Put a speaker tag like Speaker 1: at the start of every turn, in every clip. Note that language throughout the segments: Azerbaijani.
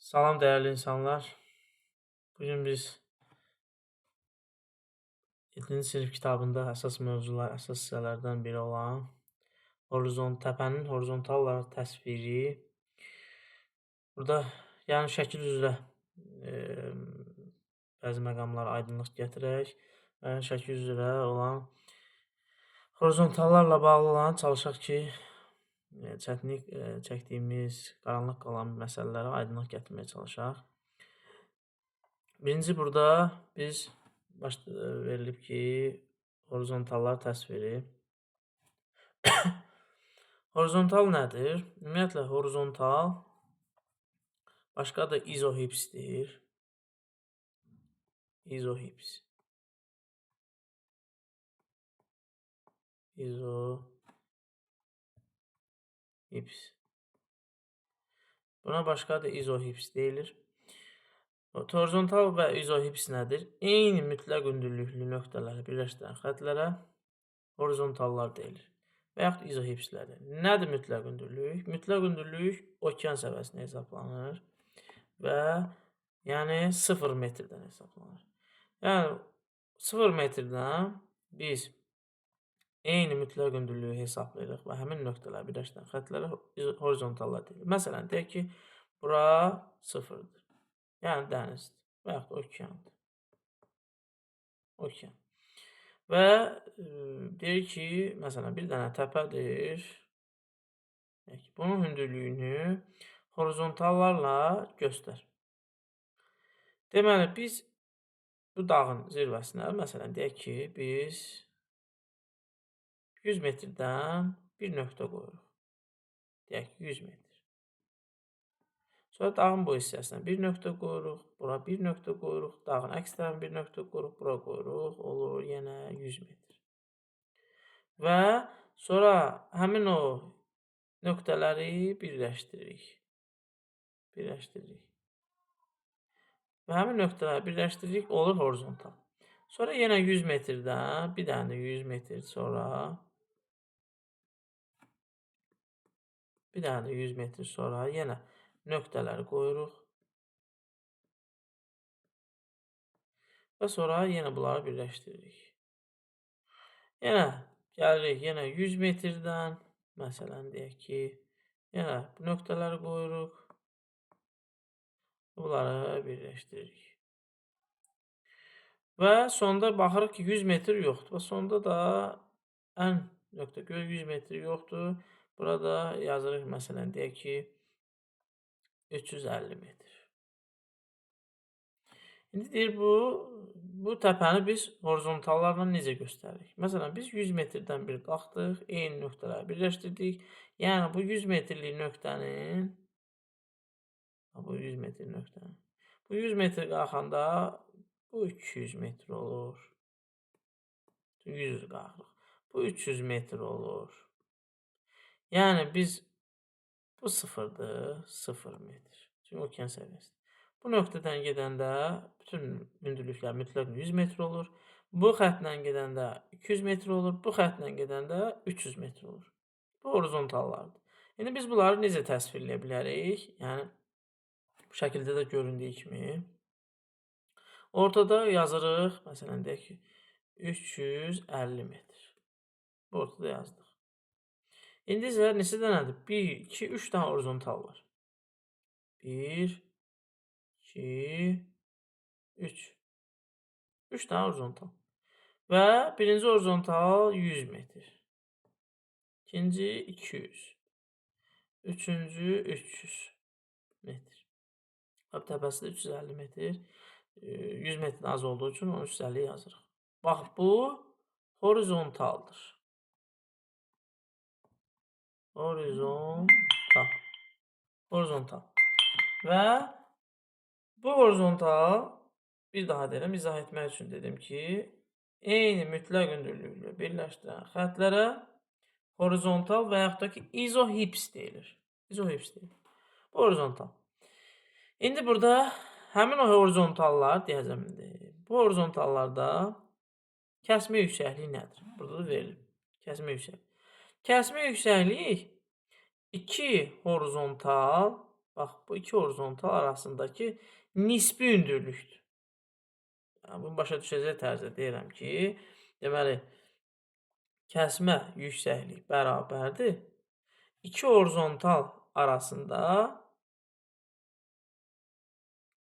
Speaker 1: Salam değerli insanlar. Bugün biz 7-ci sinif kitabında əsas mövzular, əsas hissələrdən biri olan təpənin horizontal olaraq təsviri. Burada yəni şəkil üzrə em, bəzi məqamlara aydınlıq gətirək və şəkil üzrə olan horizontallarla bağlı olan çalışaq ki, çətinlik çəkdiyimiz, qaranlıq qalan məsələlərə aydınlıq gətirməyə çalışaq. Birinci burada biz verilib ki, horizontallar təsviri. Horizontal nədir? Ümumiyyətlə, horizontal başqa da izohipsdir. İzohips. İzohips. Buna başqa da izohips deyilir. Horizontal və izohips nədir? Eyni mütləq hündürlüklü nöqtələri birləşdirən xətlərə horizontallar deyilir. Və yaxud izohipsləri. Nədir mütləq hündürlük? Mütləq hündürlük okean səviyyəsində hesablanır və yəni 0 metrdən hesablanır. Yəni 0 metrdən biz eyni mütləq hündürlüyü hesablayırıq və həmin nöqtələri birləşdirən xətlərə horizontallar deyilir. Məsələn, deyək ki, bura 0-dır. Yəni dənizdir və yaxud okeandır. Okean. Və deyir ki, məsələn, bir dənə təpədir. Bunun hündürlüyünü horizontallarla göstər. Deməli, biz bu dağın zirvəsinə, məsələn, deyək ki, biz 100 metrdən bir nöqtə qoyuruq. Deyək ki, 100 metr. Sonra dağın bu hissəsinə bir nöqtə qoyuruq, bura bir nöqtə qoyuruq, dağın əks tərəfinə bir nöqtə qoyuruq, bura qoyuruq, olur yenə 100 metr. Və sonra həmin o nöqtələri birləşdiririk. Və həmin nöqtələri birləşdiririk, olur horizontal. Sonra yenə 100 metrdən, bir dənə də 100 metr sonra, yenə nöqtələri qoyuruq. Və sonra yenə bunları birləşdiririk. Yenə gəlirik, yenə 100 metrdən, məsələn, deyək ki, yenə bu nöqtələri qoyuruq. Bunları birləşdiririk. Və sonda baxırıq ki, 100 metr yoxdur. Və sonda da ən nöqtə 100 metr yoxdur. Burada yazırıq, məsələn, deyək ki, 350 metr. İndi deyir, bu təpəni biz horizontallarla necə göstəririk? Məsələn, biz 100 metrdən bir qalxdıq, eyni nöqtələri birləşdirdik. Yəni, bu 100 metrlik nöqtənin, bu 100 metr qalxanda bu 200 metr olur. 100 qalxırıq. Bu 300 metr olur. Yəni, biz bu 0-dır, 0 metr. Çünki okean səviyyəsidir. Bu nöqtədən gedəndə bütün hündürlüklər mütləq 100 metr olur. Bu xətlə gedəndə 200 metr olur. Bu xətlə gedəndə 300 metr olur. Bu horizontallardır. İndi biz bunları necə təsvirləyə bilərik? Yəni, bu şəkildə də göründüyü kimi. Ortada yazırıq, məsələn, deyək ki, 350 metr. Bu ortada yazdıq. İndi isə neçə dənədir? 1, 2, 3 dənə horizontal var. 1, 2, 3. 3 dənə horizontal. Və birinci horizontal 100 metr. İkinci 200. Üçüncü 300 metr. Təbəsi də 350 metr. 100 metrdən az olduğu üçün 350 yazırıq. Bax, bu horizontaldır. Horizontal. Və bu horizontal, bir daha deyirəm, izah etmək üçün dedim ki, eyni mütləq hündürlüklü birləşdirən xətlərə horizontal və yaxud da ki, izohips deyilir. Bu horizontal. İndi burada həmin o horizontallar, deyəcəm indi, bu horizontallarda kəsmə yüksəkliyi nədir? Burada da verilib. Kəsmə yüksəkliyi. Kəsmə yüksəklik 2 horizontal Bax, bu iki horizontal arasındakı nisbi hündürlükdür. Yəni, bunu başa düşəcək tərzdə deyirəm ki, deməli, kəsmə yüksəklik bərabərdir. İki horizontal arasında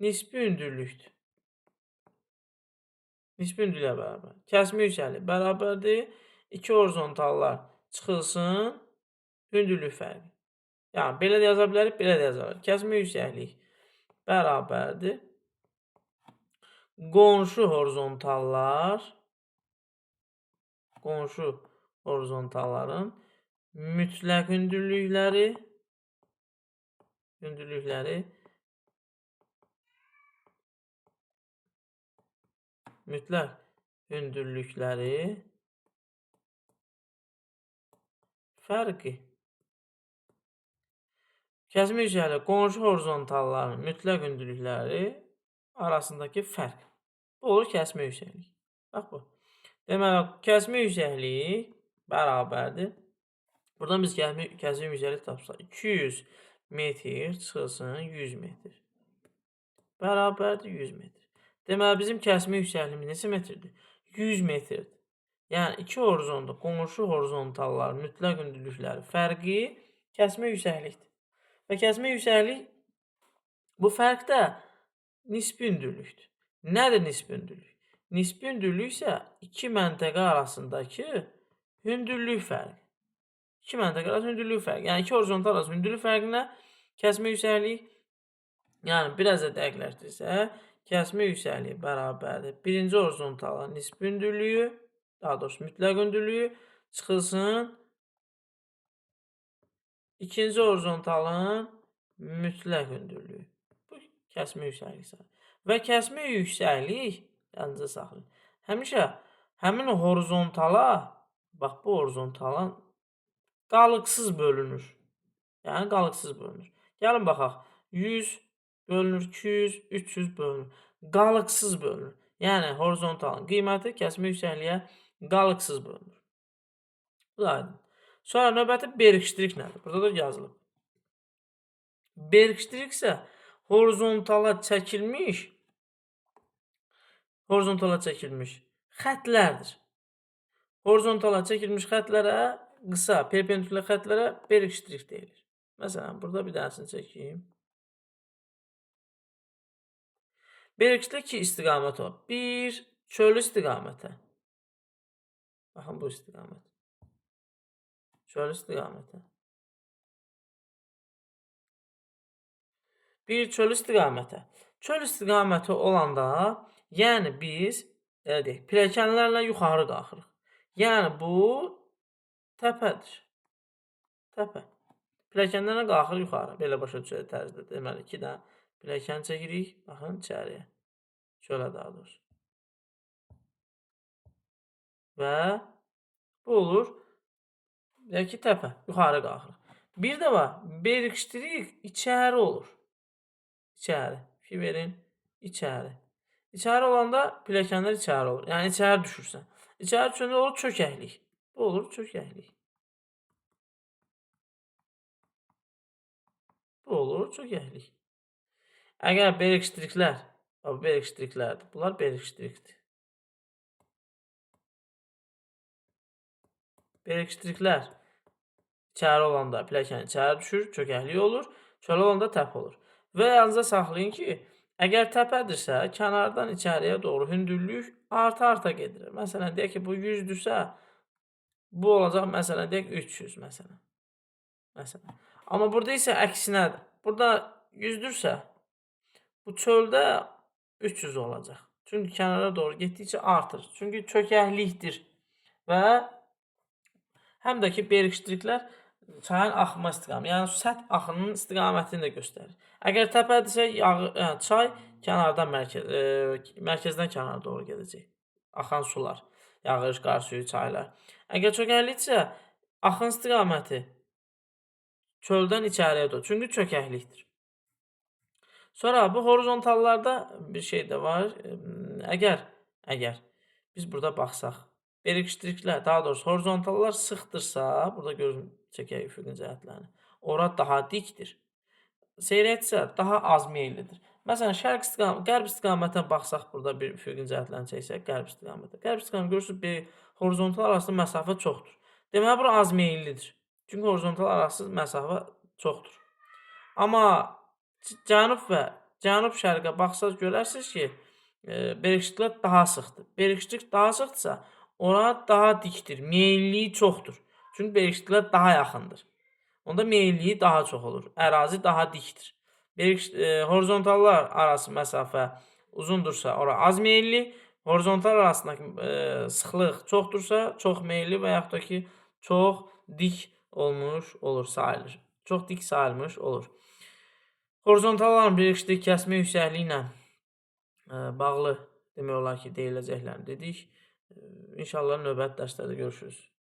Speaker 1: nisbi hündürlükdür. Nisbi hündürlüyə bərabər. Kəsmə yüksəklik bərabərdir. İki horizontallar çıxılsın, hündürlük fərqi. Yəni, belə də yaza bilərik, belə də yaza bilərik. Kəsmə yüksəklik bərabərdir. Qonşu horizontalların mütləq hündürlükləri fərqi. Kəsmə yüksəklik qonşu horizontalların mütləq hündürlükləri arasındakı fərq. Bu olur kəsmə yüksəklik. Bax bu. Deməli, kəsmə yüksəkliyi bərabərdir. Buradan biz kəsmə yüksəklik tapsaq 200 metr çıxılsın 100 metr. Bərabərdir 100 metr. Deməli, bizim kəsmə yüksəkliyimiz neçə metrdir? 100 metrdir. Yəni, iki horizontal, qonşu horizontalların mütləq hündürlükləri fərqi kəsmə yüksəklikdir. Və kəsmə yüksəklik, bu fərq də nisbi hündürlükdür. Nədir nisbi hündürlük? Nisbi hündürlük isə iki məntəqə arasındakı hündürlük fərqi. İki məntəqə arasında hündürlük fərqi. Yəni, iki horizontal arasında hündürlük fərqinə kəsmə yüksəklik, yəni, biraz da dəqiqləşdirsə, kəsmə yüksəkliyi bərabərdir. Birinci horizontalın nisbi hündürlüyü, daha doğrusu mütləq hündürlüyü çıxılsın. İkinci horizontalın mütləq hündürlüyü. Bu kəsmə yüksəklik. Və kəsmə yüksəklik, yalnızca saxlayın. Həmişə həmin horizontala, bax bu horizontala qalıqsız bölünür. Yəni, qalıqsız bölünür. Gəlin baxaq. 100 bölünür, 200, 300 bölünür. Qalıqsız bölünür. Yəni, horizontalın qiyməti kəsmə yüksəkliyə qalıqsız bölünür. Bu da aydın. Sonra növbəti berikştrik nədir? Burada da yazılıb. Berikştrik isə horizontala çəkilmiş xətlərdir. Horizontala çəkilmiş xətlərə, qısa, perpendikulyar xətlərə berikştrik deyilir. Məsələn, burada bir dənəsini çəkeyim. Berikştrik iki istiqamət o. Bir, çöl istiqamətə. Baxın, bu istiqamət. Çöl istiqamətə. Bir, çöl istiqamətə. Çöl istiqaməti olanda, yəni biz, elə deyək, pilləkənlərlə yuxarı qalxırıq. Yəni, bu təpədir. Təpə. Pilləkənlərlə qalxır yuxarı. Belə başa düşək tərzdə. Deməli, 2 dənə pilləkən çəkirik. Baxın, içəriyə. Çölə daha doğrusu. Və bu olur. Deyək ki, təpə. Yuxarı qalxırıq. Bir də var. Berikştrik içəri olur. İçəri. Fikir verin. İçəri. İçəri olanda pilləkənlər içəri olur. Yəni, içəri düşürsən. İçəri düşəndə olur çökəklik. Bu olur çökəklik. Bu olur çökəklik. Əgər berikştriklər, bu berikştriklərdir. Bunlar berikştrikdir. Berikştriklər içəri olanda pilləkən içəri düşür, çökəklik olur. Çöl olanda təpə olur. Və yalnızca saxlayın ki, əgər təpədirsə, kənardan içəriyə doğru hündürlük arta gedir. Məsələn, deyək ki, bu 100-dürsə, bu olacaq, məsələn, deyək 300, məsələn. Amma burada isə əksinədir. Burada 100-dürsə, bu çöldə 300 olacaq. Çünki kənara doğru getdikcə artır. Çünki çökəklikdir. Və həm də ki, berikştriklər çayın axma istiqaməti, yəni səth axının istiqamətini də göstərir. Əgər təpədirsə, çay kənardan mərkəzdən kənara doğru gedəcək. Axan sular, yağış, qar suyu, çaylar. Əgər çökəklikdirsə, axın istiqaməti çöldən içəriyə doğru. Çünki çökəklikdir. Sonra bu horizontallarda bir şey də var. Əgər biz burada baxsaq, berikştriklər, daha doğrusu horizontallar sıxdırsa, burada görün çəkək üfüqün cəhətlərini. Ora daha dikdir. seyr etsə daha az meyllidir. Məsələn, qərb istiqamətə baxsaq, burada bir üfüqün cəhətlərini çəksək, qərb istiqamətə. Qərb istiqamətə görürsünüz, bir horizontal arasında məsafə çoxdur. Deməli, bura az meyllidir. Çünki horizontal arası məsafə çoxdur. Amma cənub-şərqə baxsaq görərsiniz ki, berişikliklər daha sıxdır. Berişiklik daha sıxdırsa, ora daha dikdir, meylliyi çoxdur. Çünki berişikliklər daha yaxındır. Onda meylliyi daha çox olur. Ərazi daha dikdir. Horizontallar arası məsafə uzundursa, ora az meylli. Horizontal arasındakı sıxlıq çoxdursa, çox meylli və yaxud da ki, çox dik olmuş olur, sayılır. Çox dik sayılmış olur. Horizontalların birləşdiyi kəsmə yüksəkliyi ilə bağlı demək olar ki, deyiləcəklərini dedik. İnşallah növbəti dərslərdə görüşürüz.